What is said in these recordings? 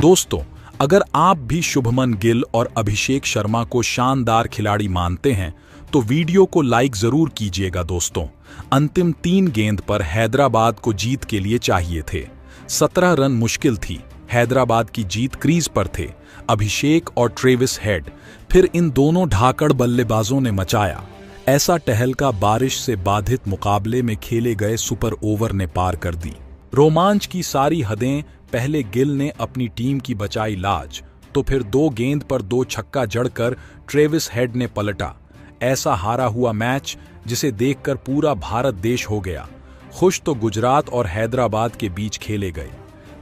दोस्तों, अगर आप भी शुभमन गिल और अभिषेक शर्मा को शानदार खिलाड़ी मानते हैं तो वीडियो को लाइक जरूर कीजिएगा। दोस्तों, अंतिम 3 गेंद पर हैदराबाद को जीत के लिए चाहिए थे। 17 रन मुश्किल थी। हैदराबाद की जीत क्रीज पर थे अभिषेक और ट्रेविस हेड। फिर इन दोनों ढाकड़ बल्लेबाजों ने मचाया ऐसा टहलका, बारिश से बाधित मुकाबले में खेले गए सुपर ओवर ने पार कर दी। रोमांच की सारी हदें। पहले गिल ने अपनी टीम की बचाई लाज, तो फिर 2 गेंद पर 2 छक्का जड़कर ट्रेविस हेड ने पलटा ऐसा हारा हुआ मैच जिसे देखकर पूरा भारत देश हो गया खुश। तो गुजरात और हैदराबाद के बीच खेले गए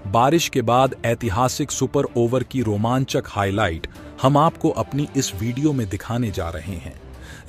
बारिश के बाद ऐतिहासिक सुपर ओवर की रोमांचक हाईलाइट हम आपको अपनी इस वीडियो में दिखाने जा रहे हैं।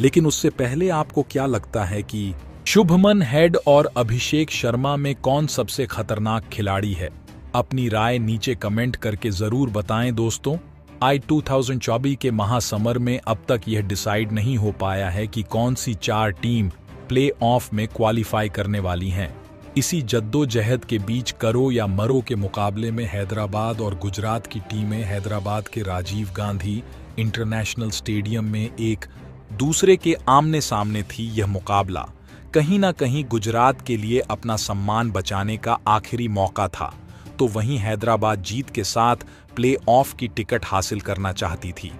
लेकिन उससे पहले आपको क्या लगता है कि शुभमन हेड और अभिषेक शर्मा में कौन सबसे खतरनाक खिलाड़ी है? अपनी राय नीचे कमेंट करके जरूर बताएं। दोस्तों, आई 2024 के महासमर में अब तक यह डिसाइड नहीं हो पाया है कि कौन सी 4 टीम प्ले ऑफ में क्वालिफाई करने वाली हैं। इसी जद्दोजहद के बीच करो या मरो के मुकाबले में हैदराबाद और गुजरात की टीमें हैदराबाद के राजीव गांधी इंटरनेशनल स्टेडियम में एक दूसरे के आमने सामने थी। यह मुकाबला कहीं ना कहीं गुजरात के लिए अपना सम्मान बचाने का आखिरी मौका था, तो वहीं हैदराबाद जीत के साथ प्ले ऑफ की टिकट हासिल करना चाहती थी।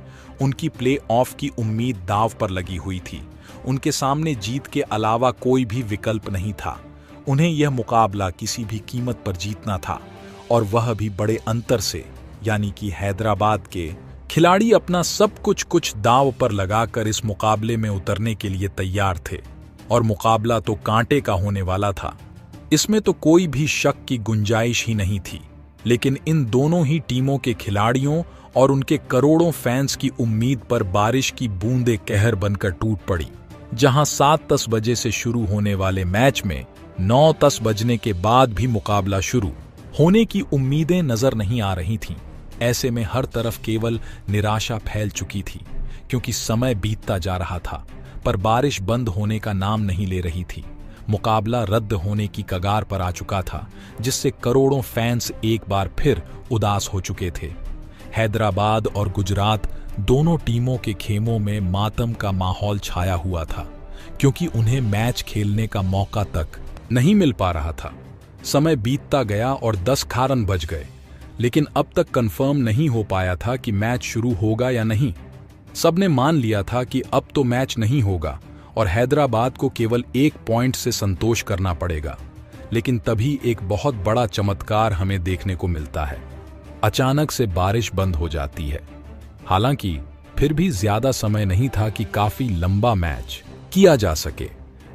उनकी प्ले ऑफ की उम्मीद दांव पर लगी हुई थी। उनके सामने जीत के अलावा कोई भी विकल्प नहीं था। उन्हें यह मुकाबला किसी भी कीमत पर जीतना था, और वह भी बड़े अंतर से, यानी कि हैदराबाद के खिलाड़ी अपना सब कुछ दांव पर लगाकर इस मुकाबले में उतरने के लिए तैयार थे। और मुकाबला तो कांटे का होने वाला था, इसमें तो कोई भी शक की गुंजाइश ही नहीं थी। लेकिन इन दोनों ही टीमों के खिलाड़ियों और उनके करोड़ों फैंस की उम्मीद पर बारिश की बूंदें कहर बनकर टूट पड़ी। जहां 7:10 बजे से शुरू होने वाले मैच में 9:10 बजने के बाद भी मुकाबला शुरू होने की उम्मीदें नजर नहीं आ रही थीं। ऐसे में हर तरफ केवल निराशा फैल चुकी थी, क्योंकि समय बीतता जा रहा था पर बारिश बंद होने का नाम नहीं ले रही थी। मुकाबला रद्द होने की कगार पर आ चुका था, जिससे करोड़ों फैंस एक बार फिर उदास हो चुके थे। हैदराबाद और गुजरात दोनों टीमों के खेमों में मातम का माहौल छाया हुआ था, क्योंकि उन्हें मैच खेलने का मौका तक नहीं मिल पा रहा था। समय बीतता गया और 10 रन बज गए, लेकिन अब तक कंफर्म नहीं हो पाया था कि मैच शुरू होगा या नहीं। सबने मान लिया था कि अब तो मैच नहीं होगा और हैदराबाद को केवल 1 पॉइंट से संतोष करना पड़ेगा। लेकिन तभी एक बहुत बड़ा चमत्कार हमें देखने को मिलता है। अचानक से बारिश बंद हो जाती है। हालांकि फिर भी ज्यादा समय नहीं था कि काफी लंबा मैच किया जा सके।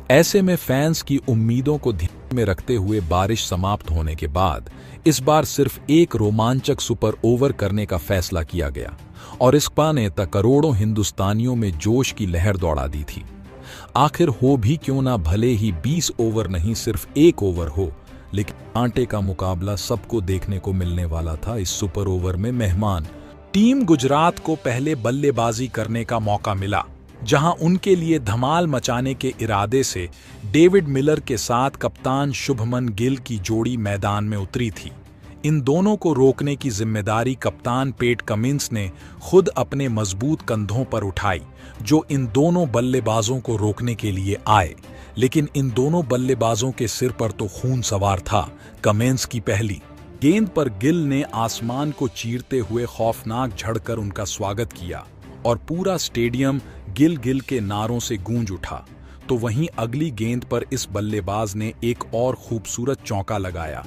ऐसे में फैंस की उम्मीदों को ध्यान में रखते हुए बारिश समाप्त होने के बाद इस बार सिर्फ एक रोमांचक सुपर ओवर करने का फैसला किया गया, और इस ने करोड़ों हिंदुस्तानियों में जोश की लहर दौड़ा दी थी। आखिर हो भी क्यों ना, भले ही 20 ओवर नहीं सिर्फ 1 ओवर हो, लेकिन कांटे का मुकाबला सबको देखने को मिलने वाला था। इस सुपर ओवर में मेहमान टीम गुजरात को पहले बल्लेबाजी करने का मौका मिला, जहां उनके लिए धमाल मचाने के इरादे से डेविड मिलर के साथ कप्तान शुभमन गिल की जोड़ी मैदान में उतरी थी। इन दोनों को रोकने की जिम्मेदारी कप्तान पैट कमिंस ने खुद अपने मजबूत कंधों पर उठाई, जो इन दोनों बल्लेबाजों को रोकने के लिए आए। लेकिन इन दोनों बल्लेबाजों के सिर पर तो खून सवार था। कमिंस की पहली गेंद पर गिल ने आसमान को चीरते हुए खौफनाक झड़कर उनका स्वागत किया, और पूरा स्टेडियम गिल गिल के नारों से गूंज उठा। तो वहीं अगली गेंद पर इस बल्लेबाज ने एक और खूबसूरत चौका लगाया।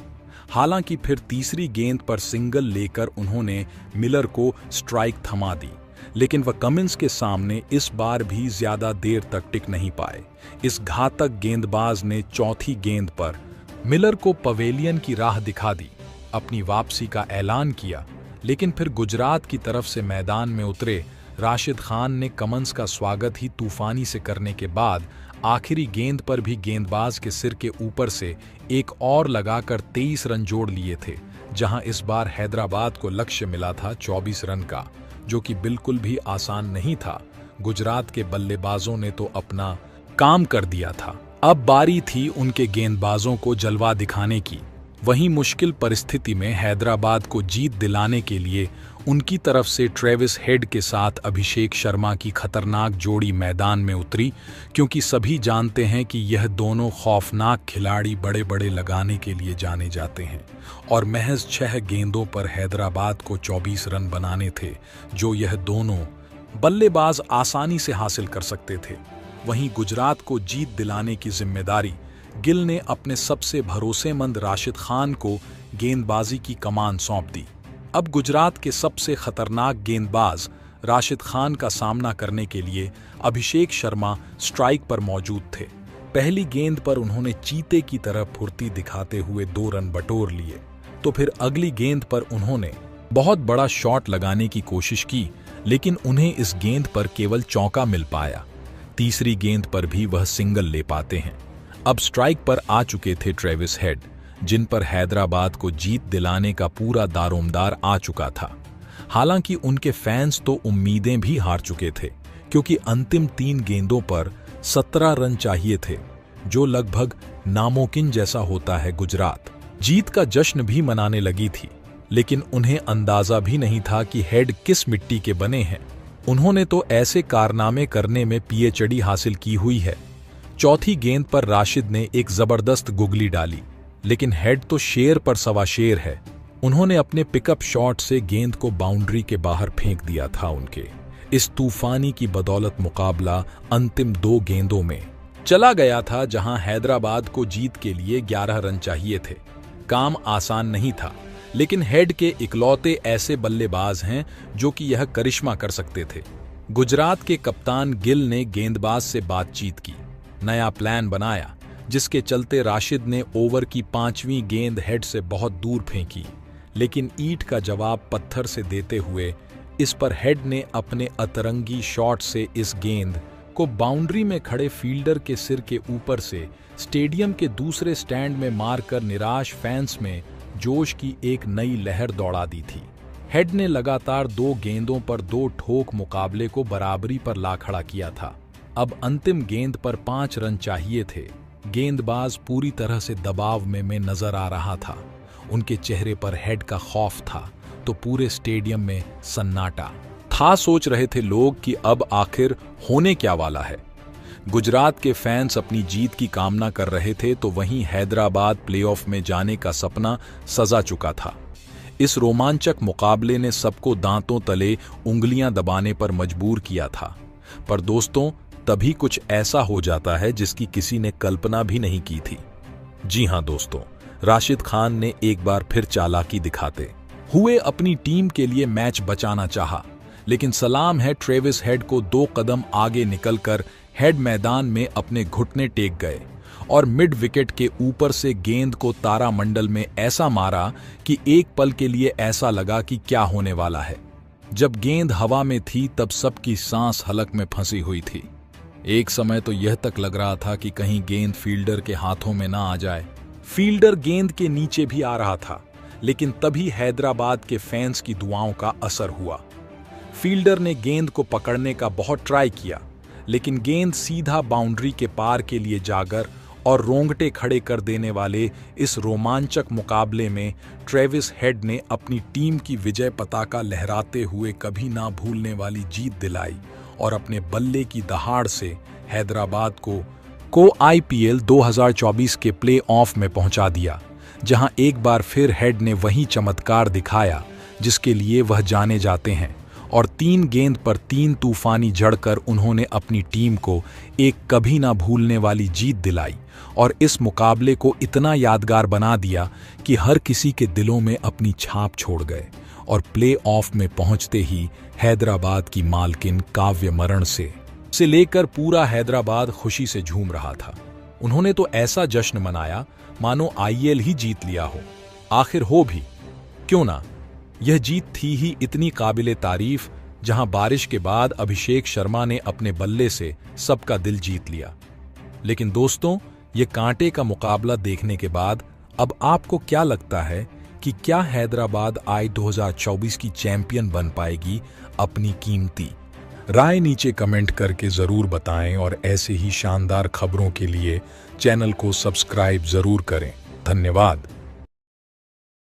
हालांकि फिर तीसरी गेंद पर सिंगल लेकर उन्होंने मिलर को स्ट्राइक थमा दी, लेकिन वह कमिंस के सामने इस बार भी ज्यादा देर तक टिक नहीं पाए। इस घातक गेंदबाज ने चौथी गेंद पर मिलर को पवेलियन की राह दिखा दी, अपनी वापसी का ऐलान किया। लेकिन फिर गुजरात की तरफ से मैदान में उतरे राशिद खान ने कमिंस का स्वागत ही तूफानी से करने के बाद आखिरी गेंद पर भी गेंदबाज के सिर के ऊपर से एक और लगाकर 23 रन जोड़ लिए थे, जहां इस बार हैदराबाद को लक्ष्य मिला था 24 रन का, जो कि बिल्कुल भी आसान नहीं था। गुजरात के बल्लेबाजों ने तो अपना काम कर दिया था। अब बारी थी उनके गेंदबाजों को जलवा दिखाने की। वहीं मुश्किल परिस्थिति में हैदराबाद को जीत दिलाने के लिए उनकी तरफ से ट्रेविस हेड के साथ अभिषेक शर्मा की खतरनाक जोड़ी मैदान में उतरी, क्योंकि सभी जानते हैं कि यह दोनों खौफनाक खिलाड़ी बड़े बड़े लगाने के लिए जाने जाते हैं और महज 6 गेंदों पर हैदराबाद को 24 रन बनाने थे, जो यह दोनों बल्लेबाज आसानी से हासिल कर सकते थे। वहीं गुजरात को जीत दिलाने की जिम्मेदारी गिल ने अपने सबसे भरोसेमंद राशिद खान को गेंदबाजी की कमान सौंप दी। अब गुजरात के सबसे खतरनाक गेंदबाज राशिद खान का सामना करने के लिए अभिषेक शर्मा स्ट्राइक पर मौजूद थे। पहली गेंद पर उन्होंने चीते की तरह फुर्ती दिखाते हुए 2 रन बटोर लिए, तो फिर अगली गेंद पर उन्होंने बहुत बड़ा शॉट लगाने की कोशिश की, लेकिन उन्हें इस गेंद पर केवल चौका मिल पाया। तीसरी गेंद पर भी वह सिंगल ले पाते हैं। अब स्ट्राइक पर आ चुके थे ट्रेविस हेड, जिन पर हैदराबाद को जीत दिलाने का पूरा दारोमदार आ चुका था। हालांकि उनके फैंस तो उम्मीदें भी हार चुके थे, क्योंकि अंतिम 3 गेंदों पर 17 रन चाहिए थे, जो लगभग नामुमकिन जैसा होता है। गुजरात जीत का जश्न भी मनाने लगी थी, लेकिन उन्हें अंदाजा भी नहीं था कि हेड किस मिट्टी के बने हैं। उन्होंने तो ऐसे कारनामे करने में पीएचडी हासिल की हुई है। चौथी गेंद पर राशिद ने एक जबरदस्त गुगली डाली, लेकिन हेड तो शेर पर सवा शेर है। उन्होंने अपने पिकअप शॉट से गेंद को बाउंड्री के बाहर फेंक दिया था। उनके इस तूफानी की बदौलत मुकाबला अंतिम 2 गेंदों में चला गया था, जहां हैदराबाद को जीत के लिए 11 रन चाहिए थे। काम आसान नहीं था, लेकिन हेड के इकलौते ऐसे बल्लेबाज हैं जो कि यह करिश्मा कर सकते थे। गुजरात के कप्तान गिल ने गेंदबाज से बातचीत की, नया प्लान बनाया, जिसके चलते राशिद ने ओवर की 5वीं गेंद हेड से बहुत दूर फेंकी, लेकिन ईंट का जवाब पत्थर से देते हुए इस पर हेड ने अपने अतरंगी शॉट से इस गेंद को बाउंड्री में खड़े फील्डर के सिर के ऊपर से स्टेडियम के दूसरे स्टैंड में मारकर निराश फैंस में जोश की एक नई लहर दौड़ा दी थी। हेड ने लगातार 2 गेंदों पर 2 ठोक मुकाबले को बराबरी पर ला खड़ा किया था। अब अंतिम गेंद पर 5 रन चाहिए थे। गेंदबाज पूरी तरह से दबाव में नजर आ रहा था। उनके चेहरे पर हेड का खौफ था, तो पूरे स्टेडियम में सन्नाटा था। सोच रहे थे लोग कि अब आखिर होने क्या वाला है। गुजरात के फैंस अपनी जीत की कामना कर रहे थे, तो वहीं हैदराबाद प्लेऑफ में जाने का सपना सजा चुका था। इस रोमांचक मुकाबले ने सबको दांतों तले उंगलियां दबाने पर मजबूर किया था। पर दोस्तों, तभी कुछ ऐसा हो जाता है जिसकी किसी ने कल्पना भी नहीं की थी। जी हां दोस्तों, राशिद खान ने एक बार फिर चालाकी दिखाते हुए अपनी टीम के लिए मैच बचाना चाहा, लेकिन सलाम है ट्रेविस हेड को 2 कदम आगे निकलकर हेड मैदान में अपने घुटने टेक गए और मिड विकेट के ऊपर से गेंद को तारामंडल में ऐसा मारा कि एक पल के लिए ऐसा लगा कि क्या होने वाला है। जब गेंद हवा में थी तब सबकी सांस हलक में फंसी हुई थी। एक समय तो यह तक लग रहा था कि कहीं गेंद फील्डर के हाथों में ना आ जाए। फील्डर गेंद के नीचे भी आ रहा था, लेकिन तभी हैदराबाद के फैंस की दुआओं का असर हुआ। फील्डर ने गेंद को पकड़ने का बहुत ट्राई किया, लेकिन गेंद सीधा बाउंड्री के पार के लिए जाकर और रोंगटे खड़े कर देने वाले इस रोमांचक मुकाबले में ट्रेविस हेड ने अपनी टीम की विजय पताका लहराते हुए कभी ना भूलने वाली जीत दिलाई और अपने बल्ले की दहाड़ से हैदराबाद को आईपीएल 2024 के प्ले ऑफ में पहुंचा दिया, जहां एक बार फिर हेड ने वही चमत्कार दिखाया जिसके लिए वह जाने जाते हैं और 3 गेंद पर 3 तूफानी जड़कर उन्होंने अपनी टीम को एक कभी ना भूलने वाली जीत दिलाई और इस मुकाबले को इतना यादगार बना दिया कि हर किसी के दिलों में अपनी छाप छोड़ गए और प्ले ऑफ में पहुंचते ही हैदराबाद की मालकिन काव्य मरण से लेकर पूरा हैदराबाद खुशी से झूम रहा था। उन्होंने तो ऐसा जश्न मनाया मानो आईपीएल ही जीत लिया हो। आखिर हो भी क्यों ना, यह जीत थी ही इतनी काबिले तारीफ, जहां बारिश के बाद अभिषेक शर्मा ने अपने बल्ले से सबका दिल जीत लिया। लेकिन दोस्तों, ये कांटे का मुकाबला देखने के बाद अब आपको क्या लगता है कि क्या हैदराबाद आई 2024 की चैंपियन बन पाएगी? अपनी कीमती राय नीचे कमेंट करके जरूर बताएं और ऐसे ही शानदार खबरों के लिए चैनल को सब्सक्राइब जरूर करें। धन्यवाद।